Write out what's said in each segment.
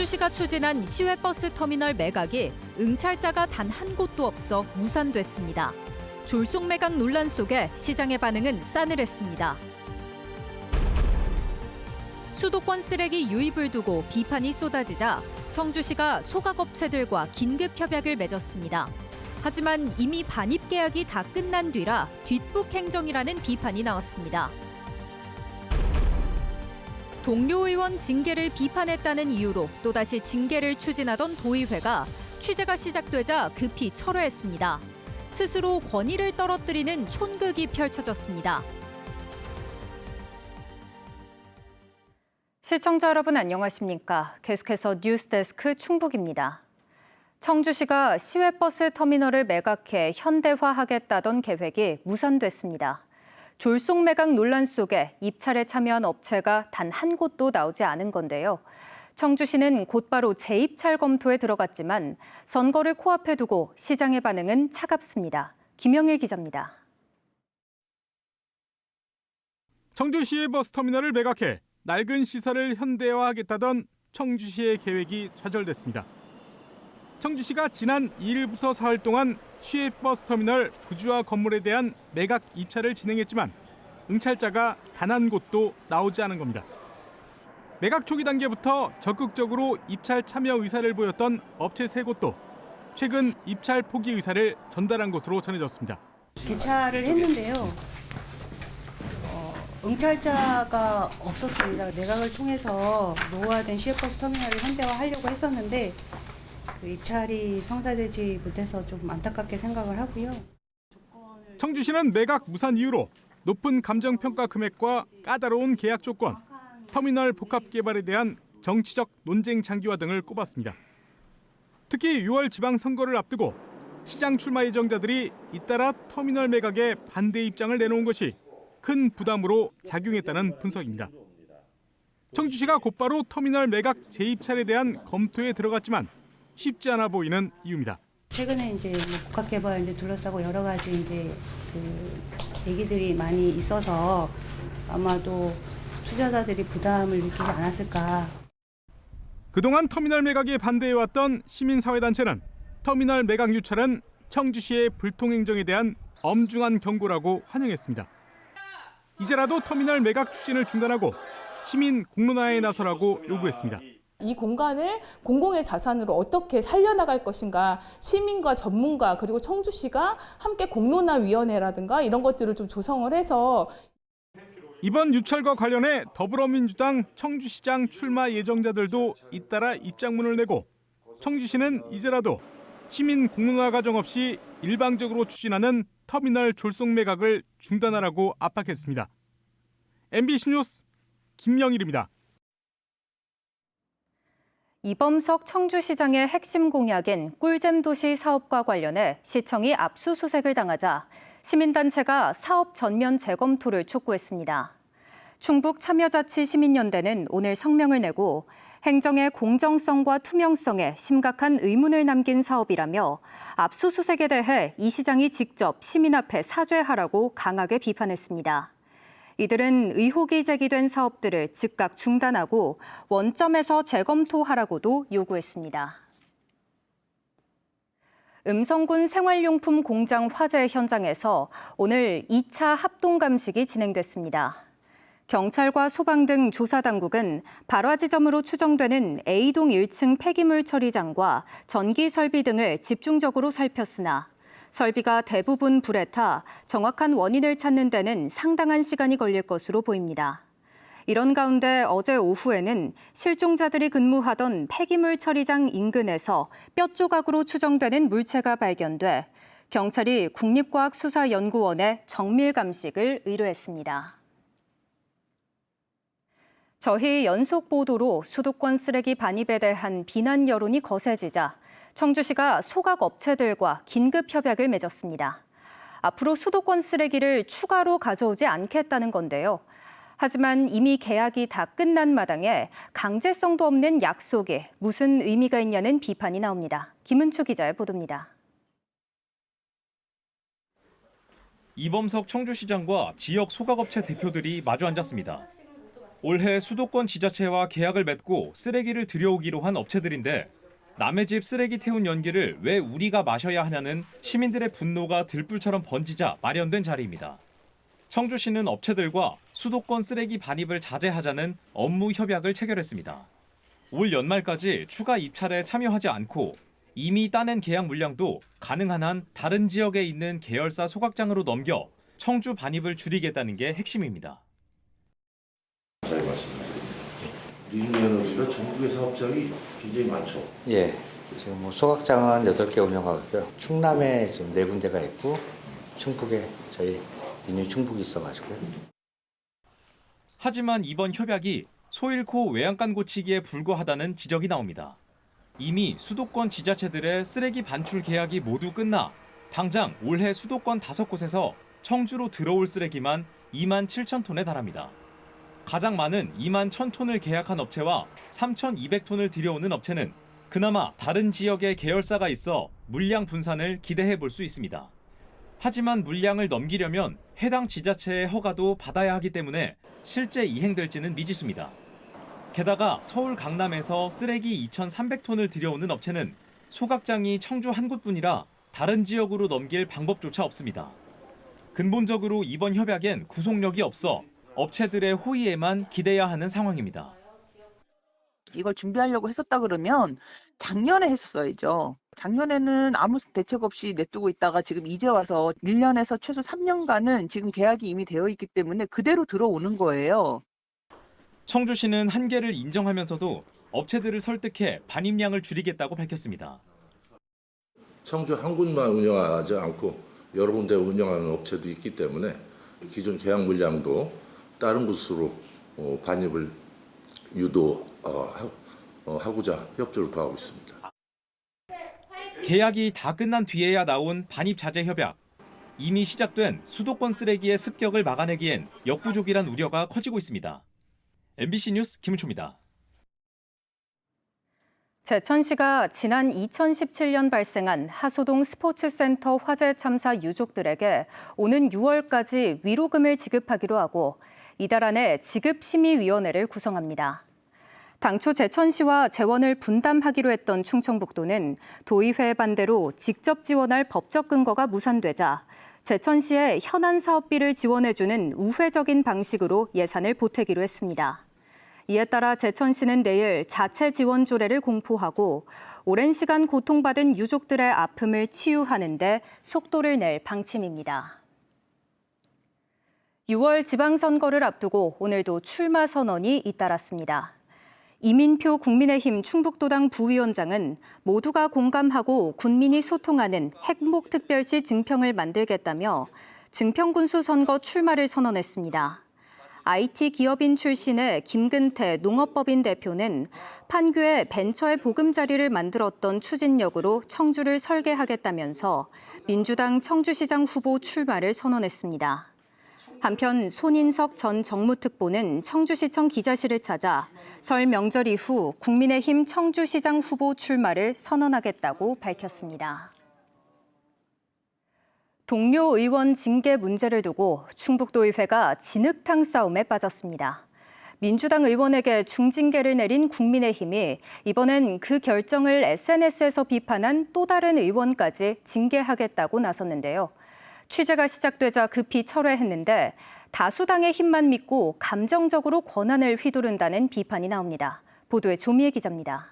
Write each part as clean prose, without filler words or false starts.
청주시가 추진한 시외버스 터미널 매각이 응찰자가 단 한 곳도 없어 무산됐습니다. 졸속 매각 논란 속에 시장의 반응은 싸늘했습니다. 수도권 쓰레기 유입을 두고 비판이 쏟아지자 청주시가 소각업체들과 긴급 협약을 맺었습니다. 하지만 이미 반입 계약이 다 끝난 뒤라 뒷북 행정이라는 비판이 나왔습니다. 동료 의원 징계를 비판했다는 이유로 또다시 징계를 추진하던 도의회가 취재가 시작되자 급히 철회했습니다. 스스로 권위를 떨어뜨리는 촌극이 펼쳐졌습니다. 시청자 여러분 안녕하십니까? 계속해서 뉴스데스크 충북입니다. 청주시가 시외버스 터미널을 매각해 현대화하겠다던 계획이 무산됐습니다. 졸속 매각 논란 속에 입찰에 참여한 업체가 단 한 곳도 나오지 않은 건데요. 청주시는 곧바로 재입찰 검토에 들어갔지만 선거를 코앞에 두고 시장의 반응은 차갑습니다. 김영일 기자입니다. 청주시의 버스터미널을 매각해 낡은 시설을 현대화하겠다던 청주시의 계획이 좌절됐습니다. 청주시가 지난 2일부터 사흘 동안 시외버스터미널 부지와 건물에 대한 매각 입찰을 진행했지만 응찰자가 단 한 곳도 나오지 않은 겁니다. 매각 초기 단계부터 적극적으로 입찰 참여 의사를 보였던 업체 3곳도 최근 입찰 포기 의사를 전달한 것으로 전해졌습니다. 개찰을 했는데요. 응찰자가 없었습니다. 매각을 통해서 노후화된 시외버스 터미널을 현대화하려고 했었는데 입찰이 성사되지 못해서 좀 안타깝게 생각을 하고요. 청주시는 매각 무산 이유로 높은 감정평가 금액과 까다로운 계약 조건, 터미널 복합 개발에 대한 정치적 논쟁 장기화 등을 꼽았습니다. 특히 6월 지방선거를 앞두고 시장 출마 예정자들이 잇따라 터미널 매각에 반대 입장을 내놓은 것이 큰 부담으로 작용했다는 분석입니다. 청주시가 곧바로 터미널 매각 재입찰에 대한 검토에 들어갔지만 쉽지 않아 보이는 이유입니다. 최근에 이제 복합 개발 둘러싸고 여러 가지 이제 얘기들이 많이 있어서 아마도 투자자들이 부담을 느끼지 않았을까. 그동안 터미널 매각에 반대해왔던 시민사회단체는 터미널 매각 유찰은 청주시의 불통행정에 대한 엄중한 경고라고 환영했습니다. 이제라도 터미널 매각 추진을 중단하고 시민 공론화에 나서라고 요구했습니다. 이 공간을 공공의 자산으로 어떻게 살려나갈 것인가, 시민과 전문가 그리고 청주시가 함께 공론화위원회라든가 이런 것들을 좀 조성을 해서 이번 유찰과 관련해 더불어민주당 청주시장 출마 예정자들도 잇따라 입장문을 내고 청주시는 이제라도 시민 공론화 과정 없이 일방적으로 추진하는 터미널 졸속 매각을 중단하라고 압박했습니다. MBC 뉴스 김영일입니다. 이범석 청주시장의 핵심 공약인 꿀잼 도시 사업과 관련해 시청이 압수수색을 당하자 시민단체가 사업 전면 재검토를 촉구했습니다. 충북참여자치시민연대는 오늘 성명을 내고 행정의 공정성과 투명성에 심각한 의문을 남긴 사업이라며 압수수색에 대해 이 시장이 직접 시민 앞에 사죄하라고 강하게 비판했습니다. 이들은 의혹이 제기된 사업들을 즉각 중단하고 원점에서 재검토하라고도 요구했습니다. 음성군 생활용품 공장 화재 현장에서 오늘 2차 합동감식이 진행됐습니다. 경찰과 소방 등 조사당국은 발화 지점으로 추정되는 A동 1층 폐기물 처리장과 전기 설비 등을 집중적으로 살폈으나 설비가 대부분 불에 타 정확한 원인을 찾는 데는 상당한 시간이 걸릴 것으로 보입니다. 이런 가운데 어제 오후에는 실종자들이 근무하던 폐기물 처리장 인근에서 뼈 조각으로 추정되는 물체가 발견돼 경찰이 국립과학수사연구원에 정밀 감식을 의뢰했습니다. 저희 연속 보도로 수도권 쓰레기 반입에 대한 비난 여론이 거세지자 청주시가 소각업체들과 긴급 협약을 맺었습니다. 앞으로 수도권 쓰레기를 추가로 가져오지 않겠다는 건데요. 하지만 이미 계약이 다 끝난 마당에 강제성도 없는 약속이 무슨 의미가 있냐는 비판이 나옵니다. 김은초 기자의 보도입니다. 이범석 청주시장과 지역 소각업체 대표들이 마주 앉았습니다. 올해 수도권 지자체와 계약을 맺고 쓰레기를 들여오기로 한 업체들인데 남의 집 쓰레기 태운 연기를 왜 우리가 마셔야 하냐는 시민들의 분노가 들불처럼 번지자 마련된 자리입니다. 청주시는 업체들과 수도권 쓰레기 반입을 자제하자는 업무 협약을 체결했습니다. 올 연말까지 추가 입찰에 참여하지 않고 이미 따낸 계약 물량도 가능한 한 다른 지역에 있는 계열사 소각장으로 넘겨 청주 반입을 줄이겠다는 게 핵심입니다. 잘 말씀드립니다. 리뉴에너지가 전국의 사업장이 굉장히 많죠. 예, 지금 소각장은 8개 운영하고 있고요. 충남에 지금 4군데가 있고 충북에 저희 리뉴 충북이 있어가지고요. 하지만 이번 협약이 소일코 외양간 고치기에 불과하다는 지적이 나옵니다. 이미 수도권 지자체들의 쓰레기 반출 계약이 모두 끝나 당장 올해 수도권 5곳에서 청주로 들어올 쓰레기만 2만 7천 톤에 달합니다. 가장 많은 2만 1,000톤을 계약한 업체와 3,200톤을 들여오는 업체는 그나마 다른 지역에 계열사가 있어 물량 분산을 기대해 볼 수 있습니다. 하지만 물량을 넘기려면 해당 지자체의 허가도 받아야 하기 때문에 실제 이행될지는 미지수입니다. 게다가 서울 강남에서 쓰레기 2,300톤을 들여오는 업체는 소각장이 청주 한 곳뿐이라 다른 지역으로 넘길 방법조차 없습니다. 근본적으로 이번 협약엔 구속력이 없어 업체들의 호의에만 기대야 하는 상황입니다. 이걸 준비하려고 했었다 그러면 작년에 했었어야죠. 작년에는 아무 대책 없이 냅두고 있다가 지금 이제 와서 1년에서 최소 3년간은 지금 계약이 이미 되어 있기 때문에 그대로 들어오는 거예요. 청주시는 한계를 인정하면서도 업체들을 설득해 반입량을 줄이겠다고 밝혔습니다. 청주 한 군데만 운영하지 않고 여러 군데 운영하는 업체도 있기 때문에 기존 계약 물량도 다른 곳으로 반입을 유도하고자 협조를 구하고 있습니다. 계약이 다 끝난 뒤에야 나온 반입 자제 협약. 이미 시작된 수도권 쓰레기의 습격을 막아내기엔 역부족이란 우려가 커지고 있습니다. MBC 뉴스 김은초입니다. 제천시가 지난 2017년 발생한 하소동 스포츠센터 화재 참사 유족들에게 오는 6월까지 위로금을 지급하기로 하고 이달 안에 지급심의위원회를 구성합니다. 당초 제천시와 재원을 분담하기로 했던 충청북도는 도의회 반대로 직접 지원할 법적 근거가 무산되자 제천시의 현안 사업비를 지원해주는 우회적인 방식으로 예산을 보태기로 했습니다. 이에 따라 제천시는 내일 자체 지원 조례를 공포하고 오랜 시간 고통받은 유족들의 아픔을 치유하는 데 속도를 낼 방침입니다. 6월 지방선거를 앞두고 오늘도 출마 선언이 잇따랐습니다. 이민표 국민의힘 충북도당 부위원장은 모두가 공감하고 군민이 소통하는 핵목특별시 증평을 만들겠다며 증평군수 선거 출마를 선언했습니다. IT 기업인 출신의 김근태 농업법인 대표는 판교에 벤처의 보금자리를 만들었던 추진력으로 청주를 설계하겠다면서 민주당 청주시장 후보 출마를 선언했습니다. 한편 손인석 전 정무특보는 청주시청 기자실을 찾아 설 명절 이후 국민의힘 청주시장 후보 출마를 선언하겠다고 밝혔습니다. 동료 의원 징계 문제를 두고 충북도의회가 진흙탕 싸움에 빠졌습니다. 민주당 의원에게 중징계를 내린 국민의힘이 이번엔 그 결정을 SNS에서 비판한 또 다른 의원까지 징계하겠다고 나섰는데요. 취재가 시작되자 급히 철회했는데 다수당의 힘만 믿고 감정적으로 권한을 휘두른다는 비판이 나옵니다. 보도에 조미애 기자입니다.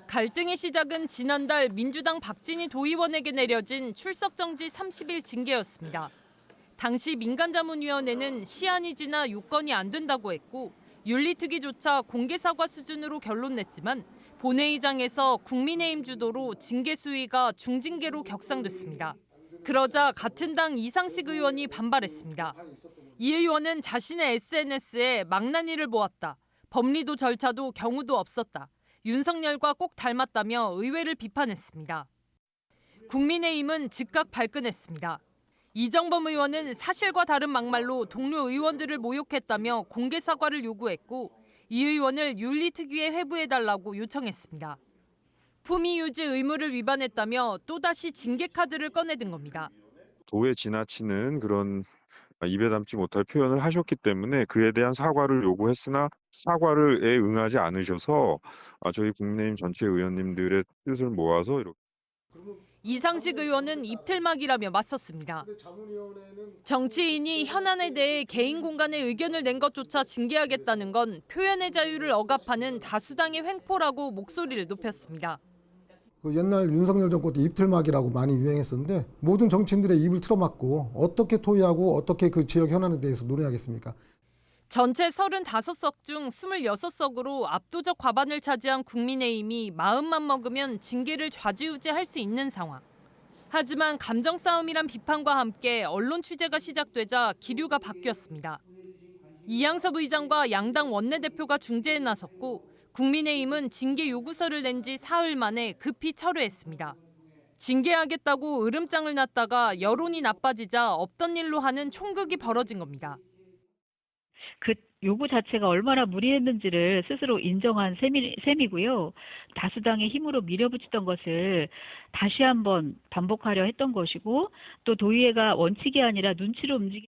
갈등의 시작은 지난달 민주당 박진희 도의원에게 내려진 출석정지 30일 징계였습니다. 당시 민간자문위원회는 시한이 지나 요건이 안 된다고 했고 윤리특위조차 공개사과 수준으로 결론 냈지만 본회의장에서 국민의힘 주도로 징계 수위가 중징계로 격상됐습니다. 그러자 같은 당 이상식 의원이 반발했습니다. 이 의원은 자신의 SNS에 망나니를 보았다. 법리도 절차도 경우도 없었다. 윤석열과 꼭 닮았다며 의회를 비판했습니다. 국민의힘은 즉각 발끈했습니다. 이정범 의원은 사실과 다른 막말로 동료 의원들을 모욕했다며 공개 사과를 요구했고 이 의원을 윤리특위에 회부해달라고 요청했습니다. 품위 유지 의무를 위반했다며 또다시 징계 카드를 꺼내든 겁니다. 도에 지나치는 그런 입에 담지 못할 표현을 하셨기 때문에 그에 대한 사과를 요구했으나 사과를에 응하지 않으셔서 저희 국민의힘 전체 의원님들의 뜻을 모아서 이렇게. 이상식 의원은 입틀막이라며 맞섰습니다. 정치인이 현안에 대해 개인 공간에 의견을 낸 것조차 징계하겠다는 건 표현의 자유를 억압하는 다수당의 횡포라고 목소리를 높였습니다. 그 옛날 윤석열 정권 때 입틀막이라고 많이 유행했었는데 모든 정치인들의 입을 틀어막고 어떻게 토의하고 어떻게 그 지역 현안에 대해서 논의하겠습니까? 전체 35석 중 26석으로 압도적 과반을 차지한 국민의힘이 마음만 먹으면 징계를 좌지우지할 수 있는 상황. 하지만 감정 싸움이란 비판과 함께 언론 취재가 시작되자 기류가 바뀌었습니다. 이양섭 의장과 양당 원내대표가 중재에 나섰고 국민의힘은 징계 요구서를 낸 지 사흘 만에 급히 철회했습니다. 징계하겠다고 으름장을 놨다가 여론이 나빠지자 없던 일로 하는 총극이 벌어진 겁니다. 그 요구 자체가 얼마나 무리했는지를 스스로 인정한 셈이고요. 다수당의 힘으로 밀어붙이던 것을 다시 한번 반복하려 했던 것이고 또 도의회가 원칙이 아니라 눈치로 움직이.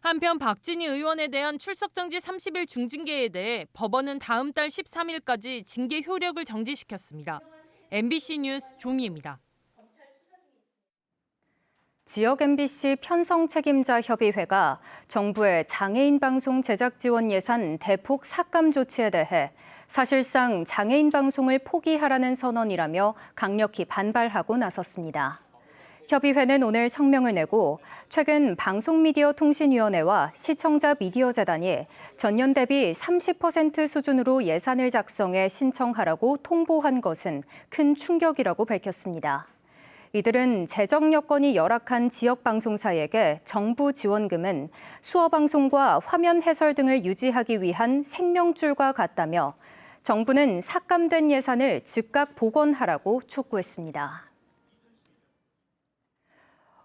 한편 박진희 의원에 대한 출석정지 30일 중징계에 대해 법원은 다음 달 13일까지 징계 효력을 정지시켰습니다. MBC 뉴스 조미입니다. 지역 MBC 편성 책임자 협의회가 정부의 장애인 방송 제작 지원 예산 대폭 삭감 조치에 대해 사실상 장애인 방송을 포기하라는 선언이라며 강력히 반발하고 나섰습니다. 협의회는 오늘 성명을 내고 최근 방송미디어통신위원회와 시청자 미디어재단이 전년 대비 30% 수준으로 예산을 작성해 신청하라고 통보한 것은 큰 충격이라고 밝혔습니다. 이들은 재정 여건이 열악한 지역 방송사에게 정부 지원금은 수어 방송과 화면 해설 등을 유지하기 위한 생명줄과 같다며 정부는 삭감된 예산을 즉각 복원하라고 촉구했습니다.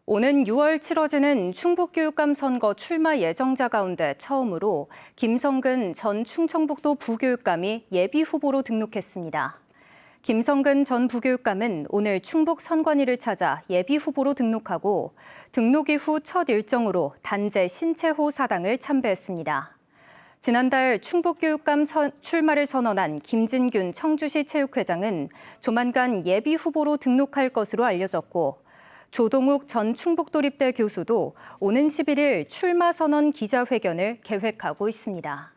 오는 6월 치러지는 충북교육감 선거 출마 예정자 가운데 처음으로 김성근 전 충청북도 부교육감이 예비 후보로 등록했습니다. 김성근 전 부교육감은 오늘 충북 선관위를 찾아 예비 후보로 등록하고 등록 이후 첫 일정으로 단재 신채호 사당을 참배했습니다. 지난달 충북교육감 출마를 선언한 김진균 청주시 체육회장은 조만간 예비 후보로 등록할 것으로 알려졌고 조동욱 전 충북도립대 교수도 오는 11일 출마 선언 기자회견을 계획하고 있습니다.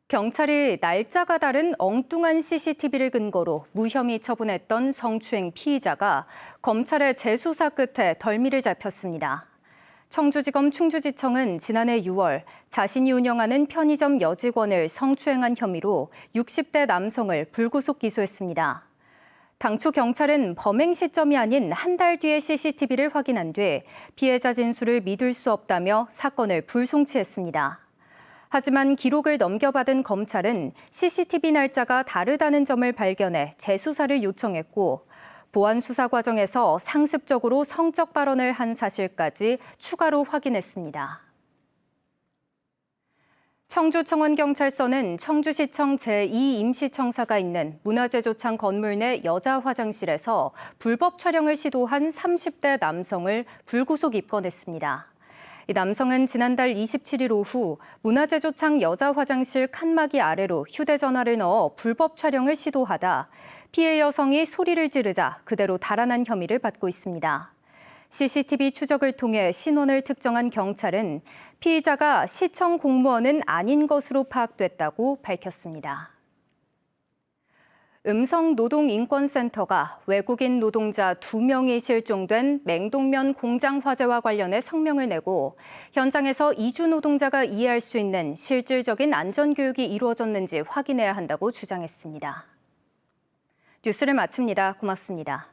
경찰이 날짜가 다른 엉뚱한 CCTV를 근거로 무혐의 처분했던 성추행 피의자가 검찰의 재수사 끝에 덜미를 잡혔습니다. 청주지검 충주지청은 지난해 6월 자신이 운영하는 편의점 여직원을 성추행한 혐의로 60대 남성을 불구속 기소했습니다. 당초 경찰은 범행 시점이 아닌 한 달 뒤에 CCTV를 확인한 뒤 피해자 진술을 믿을 수 없다며 사건을 불송치했습니다. 하지만 기록을 넘겨받은 검찰은 CCTV 날짜가 다르다는 점을 발견해 재수사를 요청했고 보안 수사 과정에서 상습적으로 성적 발언을 한 사실까지 추가로 확인했습니다. 청주청원경찰서는 청주시청 제2임시청사가 있는 문화재조창 건물 내 여자 화장실에서 불법 촬영을 시도한 30대 남성을 불구속 입건했습니다. 이 남성은 지난달 27일 오후 문화재조창 여자 화장실 칸막이 아래로 휴대전화를 넣어 불법 촬영을 시도하다 피해 여성이 소리를 지르자 그대로 달아난 혐의를 받고 있습니다. CCTV 추적을 통해 신원을 특정한 경찰은 피의자가 시청 공무원은 아닌 것으로 파악됐다고 밝혔습니다. 음성노동인권센터가 외국인 노동자 2명이 실종된 맹동면 공장 화재와 관련해 성명을 내고 현장에서 이주 노동자가 이해할 수 있는 실질적인 안전교육이 이루어졌는지 확인해야 한다고 주장했습니다. 뉴스를 마칩니다. 고맙습니다.